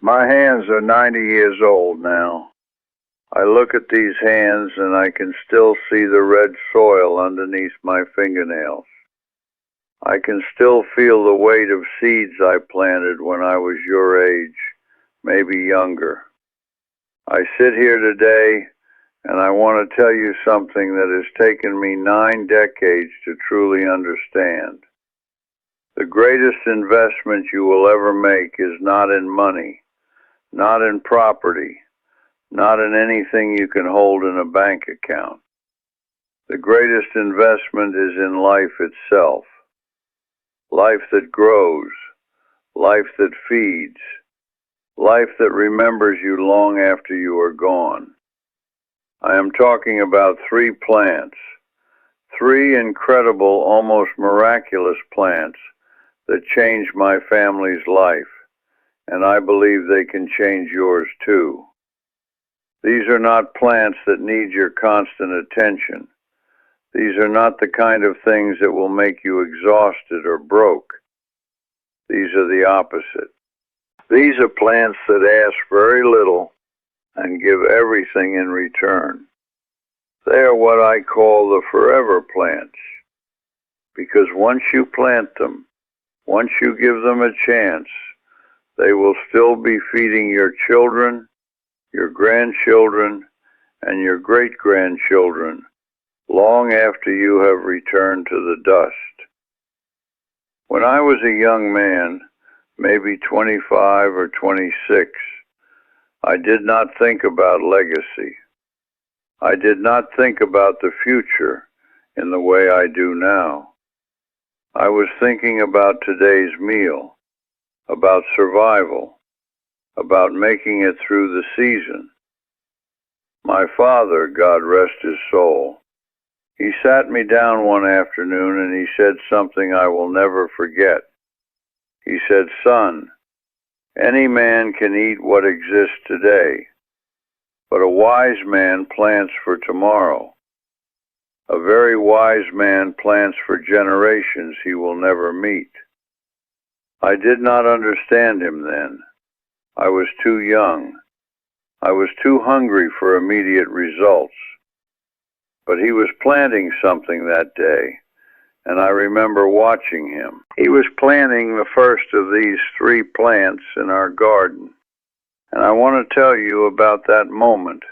My hands are 90 years old now. I look at these hands and I can still see the red soil underneath my fingernails. I can still feel the weight of seeds I planted when I was your age, maybe younger. I sit here today and I want to tell you something that has taken me 9 decades to truly understand. The greatest investment you will ever make is not in money, not in property, not in anything you can hold in a bank account. The greatest investment is in life itself. Life that grows, life that feeds, life that remembers you long after you are gone. I am talking about 3 plants, 3 incredible, almost miraculous plants that changed my family's life, and I believe they can change yours too. These are not plants that need your constant attention. These are not the kind of things that will make you exhausted or broke. These are the opposite. These are plants that ask very little and give everything in return. They are what I call the forever plants, because once you plant them, once you give them a chance, they will still be feeding your children, your grandchildren, and your great-grandchildren long after you have returned to the dust. When I was a young man, maybe 25 or 26, I did not think about legacy. I did not think about the future in the way I do now. I was thinking about today's meal, about survival, about making it through the season. My father, God rest his soul, he sat me down one afternoon and he said something I will never forget. He said, "Son, any man can eat what exists today, but a wise man plants for tomorrow. A very wise man plants for generations he will never meet." I did not understand him then. I was too young. I was too hungry for immediate results. But he was planting something that day, and I remember watching him. He was planting the first of these 3 plants in our garden. And I want to tell you about that moment,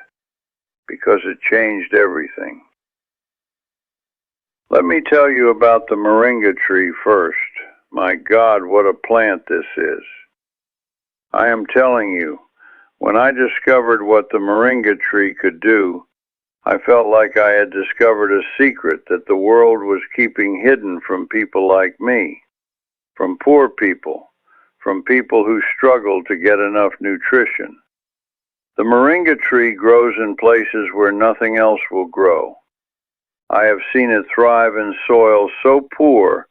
because it changed everything. Let me tell you about the Moringa tree first. My God, what a plant this is. I am telling you, when I discovered what the Moringa tree could do, I felt like I had discovered a secret that the world was keeping hidden from people like me, from poor people, from people who struggle to get enough nutrition. The Moringa tree grows in places where nothing else will grow. I have seen it thrive in soil so poor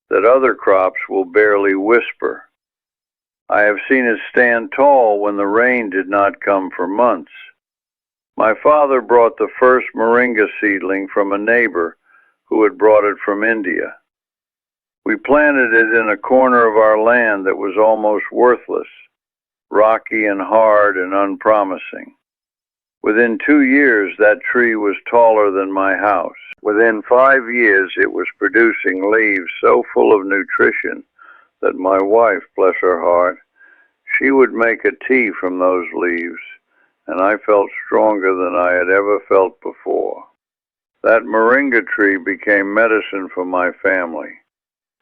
that other crops will barely whisper. I have seen it stand tall when the rain did not come for months. My father brought the first moringa seedling from a neighbor who had brought it from India. We planted it in a corner of our land that was almost worthless, rocky and hard and unpromising. Within 2 years, that tree was taller than my house. Within 5 years, it was producing leaves so full of nutrition that my wife, bless her heart, she would make a tea from those leaves, and I felt stronger than I had ever felt before. That moringa tree became medicine for my family.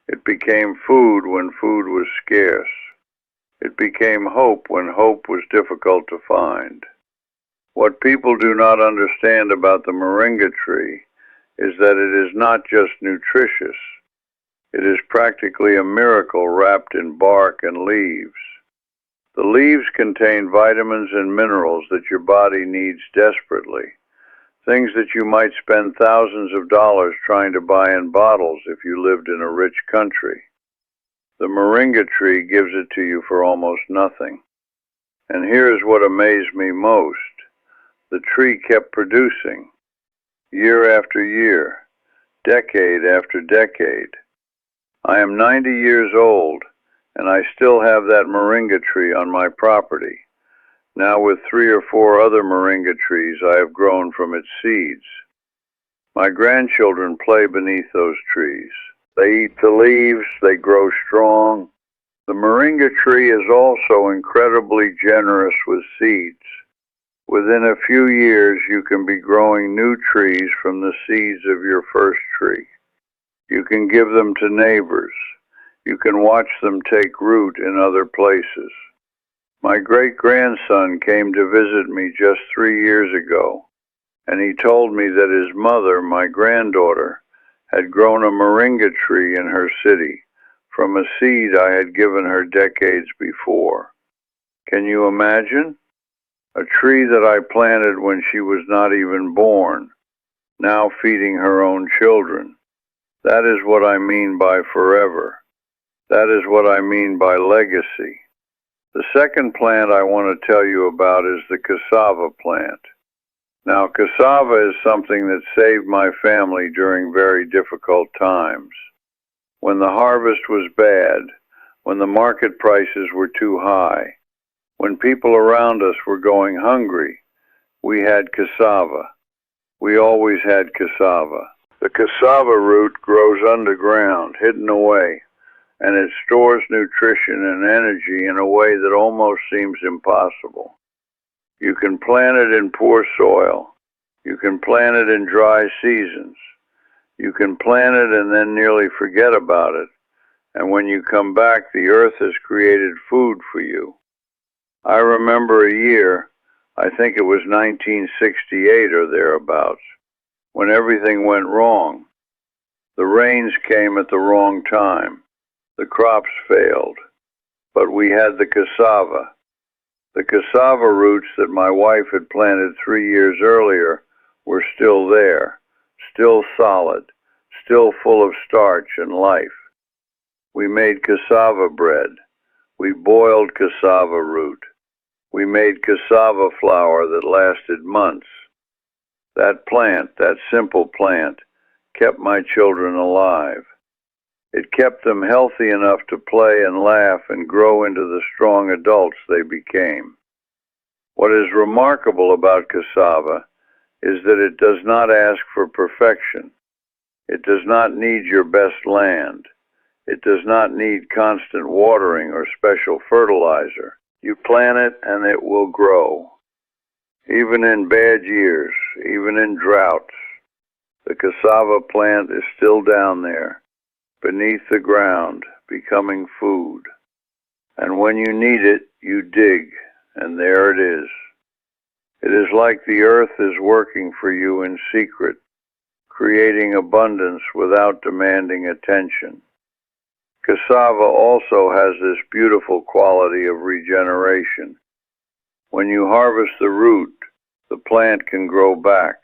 It became food when food was scarce. It became hope when hope was difficult to find. What people do not understand about the moringa tree is that it is not just nutritious. It is practically a miracle wrapped in bark and leaves. The leaves contain vitamins and minerals that your body needs desperately, things that you might spend thousands of dollars trying to buy in bottles if you lived in a rich country. The moringa tree gives it to you for almost nothing. And here's what amazed me most. The tree kept producing, year after year, decade after decade. I am 90 years old, And I still have that moringa tree on my property, now with 3 or 4 other moringa trees I have grown from its seeds. My grandchildren play beneath those trees. They eat the leaves, they grow strong. The moringa tree is also incredibly generous with seeds. Within a few years, you can be growing new trees from the seeds of your first tree. You can give them to neighbors. You can watch them take root in other places. My great-grandson came to visit me just 3 years ago, and he told me that his mother, my granddaughter, had grown a moringa tree in her city from a seed I had given her decades before. Can you imagine? A tree that I planted when she was not even born, now feeding her own children. That is what I mean by forever. That is what I mean by legacy. The second plant I want to tell you about is the cassava plant. Now, cassava is something that saved my family during very difficult times. When the harvest was bad, when the market prices were too high, when people around us were going hungry, we had cassava. We always had cassava. The cassava root grows underground, hidden away, and it stores nutrition and energy in a way that almost seems impossible. You can plant it in poor soil. You can plant it in dry seasons. You can plant it and then nearly forget about it. And when you come back, the earth has created food for you. I remember a year, I think it was 1968 or thereabouts, when everything went wrong. The rains came at the wrong time. The crops failed. But we had the cassava. The cassava roots that my wife had planted 3 years earlier were still there, still solid, still full of starch and life. We made cassava bread. We boiled cassava root. We made cassava flour that lasted months. That plant, that simple plant, kept my children alive. It kept them healthy enough to play and laugh and grow into the strong adults they became. What is remarkable about cassava is that it does not ask for perfection. It does not need your best land. It does not need constant watering or special fertilizer. You plant it and it will grow. Even in bad years, even in droughts, the cassava plant is still down there, beneath the ground, becoming food. And when you need it, you dig, and there it is. It is like the earth is working for you in secret, creating abundance without demanding attention. Cassava also has this beautiful quality of regeneration. When you harvest the root, the plant can grow back.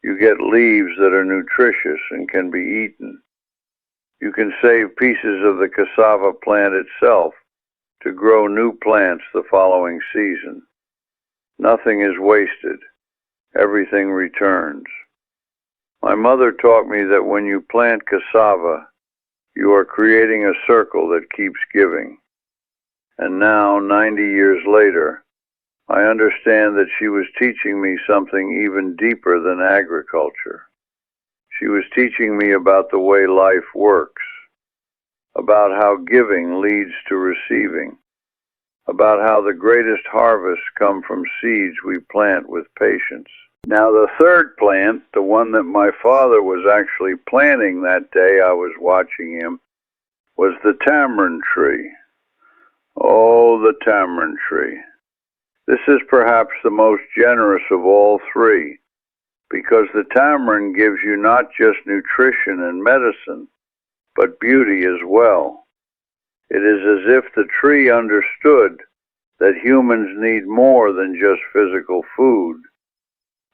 You get leaves that are nutritious and can be eaten. You can save pieces of the cassava plant itself to grow new plants the following season. Nothing is wasted. Everything returns. My mother taught me that when you plant cassava, you are creating a circle that keeps giving. And now, 90 years later, I understand that she was teaching me something even deeper than agriculture. She was teaching me about the way life works, about how giving leads to receiving, about how the greatest harvests come from seeds we plant with patience. Now the third plant, the one that my father was actually planting that day I was watching him, was the tamarind tree. Oh, the tamarind tree. This is perhaps the most generous of all three, because the tamarind gives you not just nutrition and medicine, but beauty as well. It is as if the tree understood that humans need more than just physical food.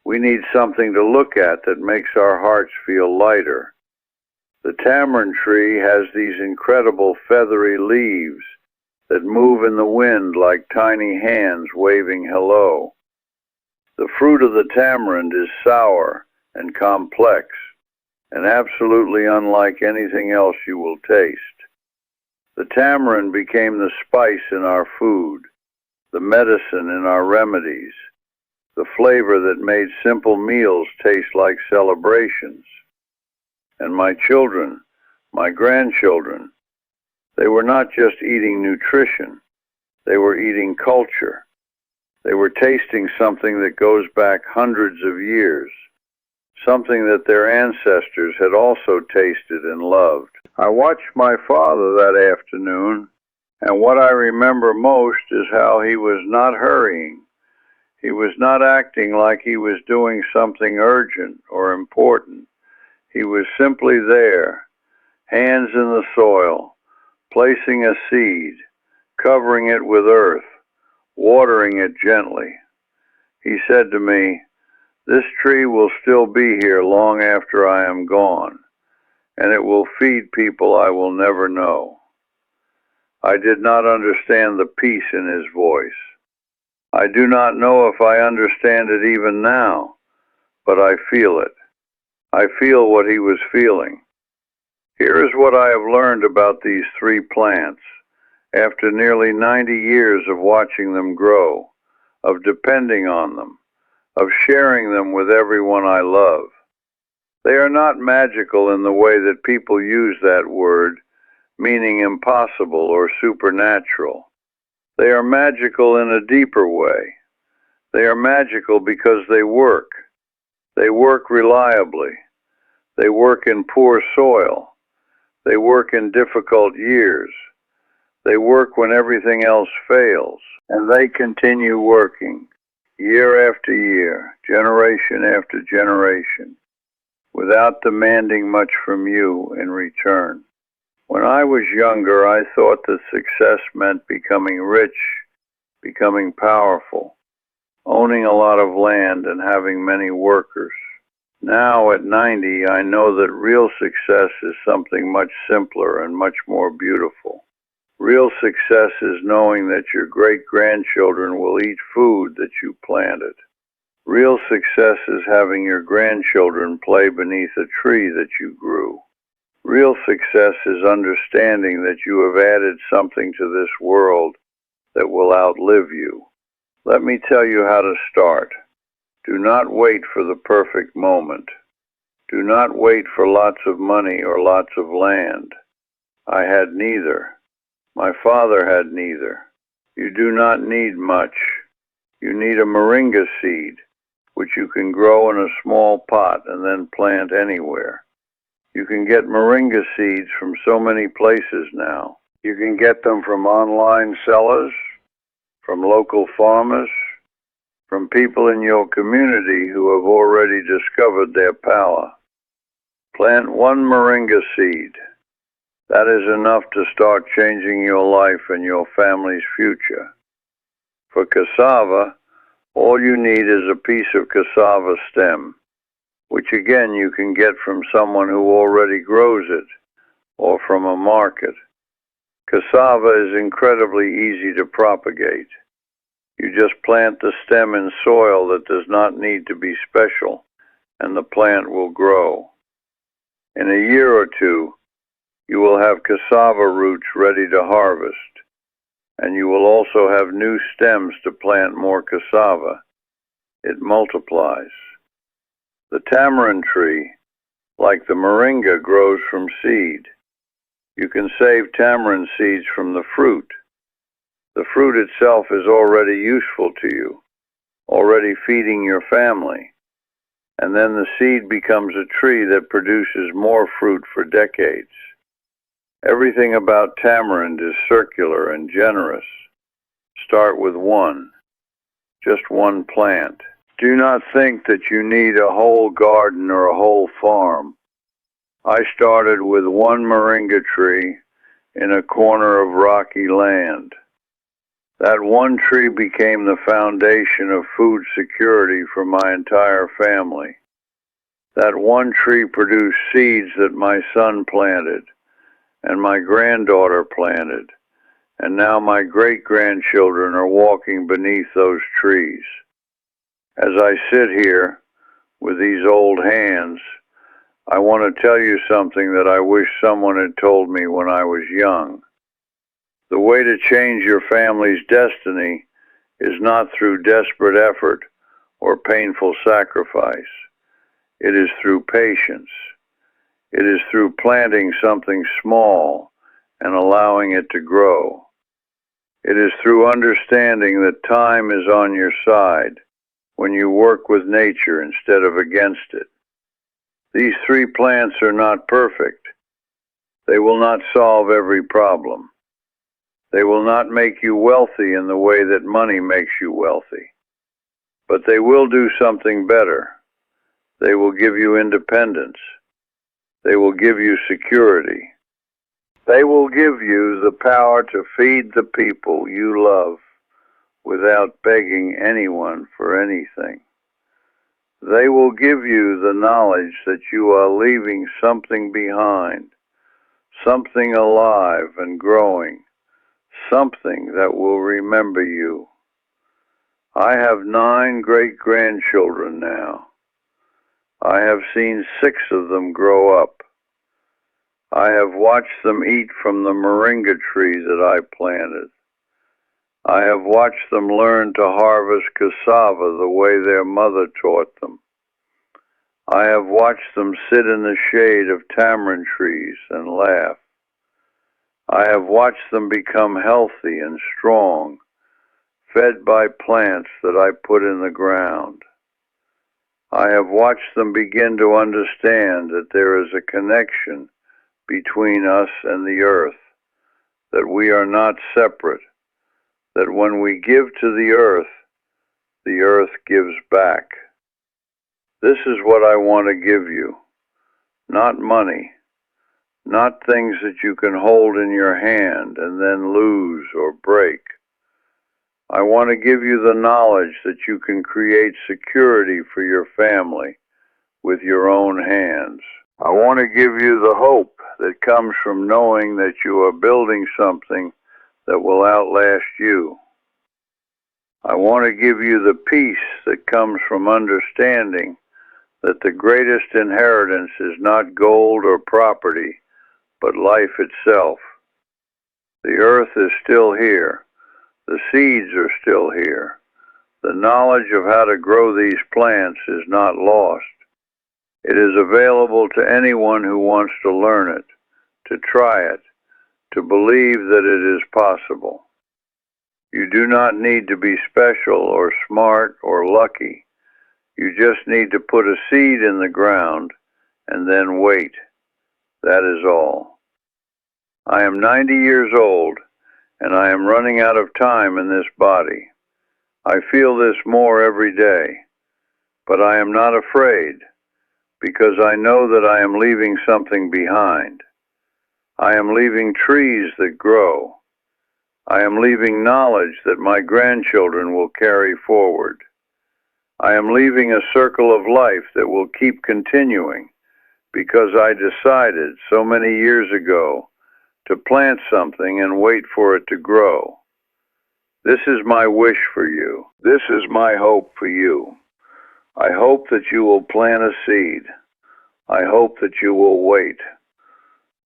We need something to look at that makes our hearts feel lighter. The tamarind tree has these incredible feathery leaves that move in the wind like tiny hands waving hello. The fruit of the tamarind is sour and complex, and absolutely unlike anything else you will taste. The tamarind became the spice in our food, the medicine in our remedies, the flavor that made simple meals taste like celebrations. And my children, my grandchildren, they were not just eating nutrition, they were eating culture. They were tasting something that goes back hundreds of years, something that their ancestors had also tasted and loved. I watched my father that afternoon, and what I remember most is how he was not hurrying. He was not acting like he was doing something urgent or important. He was simply there, hands in the soil, placing a seed, covering it with earth, watering it gently. He said to me, "This tree will still be here long after I am gone, and it will feed people I will never know." I did not understand the peace in his voice. I do not know if I understand it even now, but I feel it. I feel what he was feeling. Here is what I have learned about these three plants, after nearly 90 years of watching them grow, of depending on them, of sharing them with everyone I love. They are not magical in the way that people use that word, meaning impossible or supernatural. They are magical in a deeper way. They are magical because they work. They work reliably. They work in poor soil. They work in difficult years. They work when everything else fails, and they continue working, year after year, generation after generation, without demanding much from you in return. When I was younger, I thought that success meant becoming rich, becoming powerful, owning a lot of land and having many workers. Now at 90, I know that real success is something much simpler and much more beautiful. Real success is knowing that your great-grandchildren will eat food that you planted. Real success is having your grandchildren play beneath a tree that you grew. Real success is understanding that you have added something to this world that will outlive you. Let me tell you how to start. Do not wait for the perfect moment. Do not wait for lots of money or lots of land. I had neither. My father had neither. You do not need much. You need a moringa seed, which you can grow in a small pot and then plant anywhere. You can get moringa seeds from so many places now. You can get them from online sellers, from local farmers, from people in your community who have already discovered their power. Plant one moringa seed. That is enough to start changing your life and your family's future. For cassava, all you need is a piece of cassava stem, which again you can get from someone who already grows it, or from a market. Cassava is incredibly easy to propagate. You just plant the stem in soil that does not need to be special, and the plant will grow. In a year or two, you will have cassava roots ready to harvest, and you will also have new stems to plant more cassava. It multiplies. The tamarind tree, like the moringa, grows from seed. You can save tamarind seeds from the fruit. The fruit itself is already useful to you, already feeding your family, and then the seed becomes a tree that produces more fruit for decades. Everything about tamarind is circular and generous. Start with one, just one plant. Do not think that you need a whole garden or a whole farm. I started with one moringa tree in a corner of rocky land. That one tree became the foundation of food security for my entire family. That one tree produced seeds that my son planted and my granddaughter planted, and now my great-grandchildren are walking beneath those trees. As I sit here with these old hands, I want to tell you something that I wish someone had told me when I was young. The way to change your family's destiny is not through desperate effort or painful sacrifice. It is through patience. It is through planting something small and allowing it to grow. It is through understanding that time is on your side when you work with nature instead of against it. These 3 plants are not perfect. They will not solve every problem. They will not make you wealthy in the way that money makes you wealthy. But they will do something better. They will give you independence. They will give you security. They will give you the power to feed the people you love without begging anyone for anything. They will give you the knowledge that you are leaving something behind, something alive and growing, something that will remember you. I have 9 great-grandchildren now. I have seen 6 of them grow up. I have watched them eat from the Moringa tree that I planted. I have watched them learn to harvest cassava the way their mother taught them. I have watched them sit in the shade of tamarind trees and laugh. I have watched them become healthy and strong, fed by plants that I put in the ground. I have watched them begin to understand that there is a connection between us and the earth, that we are not separate, that when we give to the earth gives back. This is what I want to give you, not money, not things that you can hold in your hand and then lose or break. I want to give you the knowledge that you can create security for your family with your own hands. I want to give you the hope that comes from knowing that you are building something that will outlast you. I want to give you the peace that comes from understanding that the greatest inheritance is not gold or property, but life itself. The earth is still here. The seeds are still here. The knowledge of how to grow these plants is not lost. It is available to anyone who wants to learn it, to try it, to believe that it is possible. You do not need to be special or smart or lucky. You just need to put a seed in the ground and then wait. That is all. I am 90 years old, and I am running out of time in this body. I feel this more every day, but I am not afraid, because I know that I am leaving something behind. I am leaving trees that grow. I am leaving knowledge that my grandchildren will carry forward. I am leaving a circle of life that will keep continuing, because I decided so many years ago to plant something and wait for it to grow. This is my wish for you. This is my hope for you. I hope that you will plant a seed. I hope that you will wait.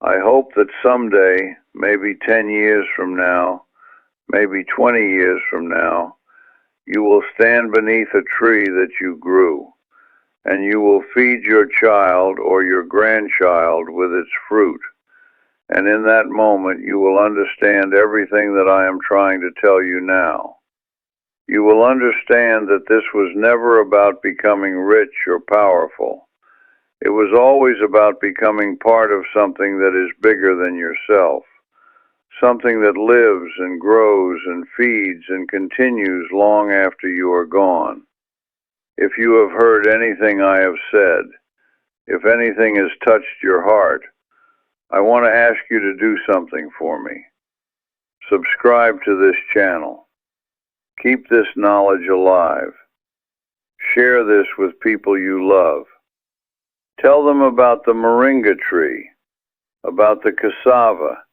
I hope that someday, maybe 10 years from now, maybe 20 years from now, you will stand beneath a tree that you grew, and you will feed your child or your grandchild with its fruit. And in that moment, you will understand everything that I am trying to tell you now. You will understand that this was never about becoming rich or powerful. It was always about becoming part of something that is bigger than yourself, something that lives and grows and feeds and continues long after you are gone. If you have heard anything I have said, if anything has touched your heart, I want to ask you to do something for me. Subscribe to this channel. Keep this knowledge alive. Share this with people you love. Tell them about the Moringa tree, about the cassava,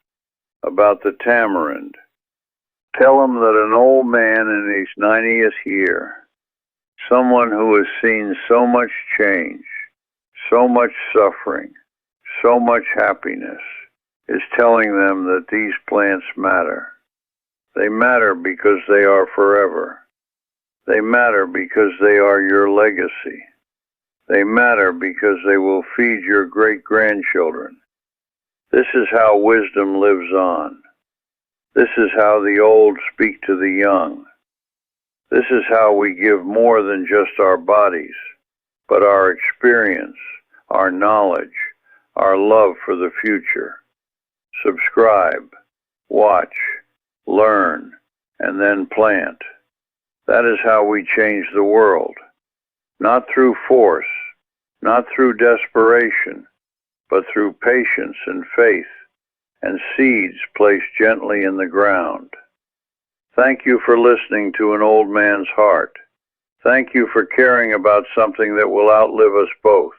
about the tamarind. Tell them that an old man in his 90th year, someone who has seen so much change, so much suffering, so much happiness, is telling them that these plants matter. They matter because they are forever. They matter because they are your legacy. They matter because they will feed your great-grandchildren. This is how wisdom lives on. This is how the old speak to the young. This is how we give more than just our bodies, but our experience, our knowledge, our love for the future. Subscribe, watch, learn, and then plant. That is how we change the world. Not through force, not through desperation, but through patience and faith, and seeds placed gently in the ground. Thank you for listening to An Old Man's Heart. Thank you for caring about something that will outlive us both.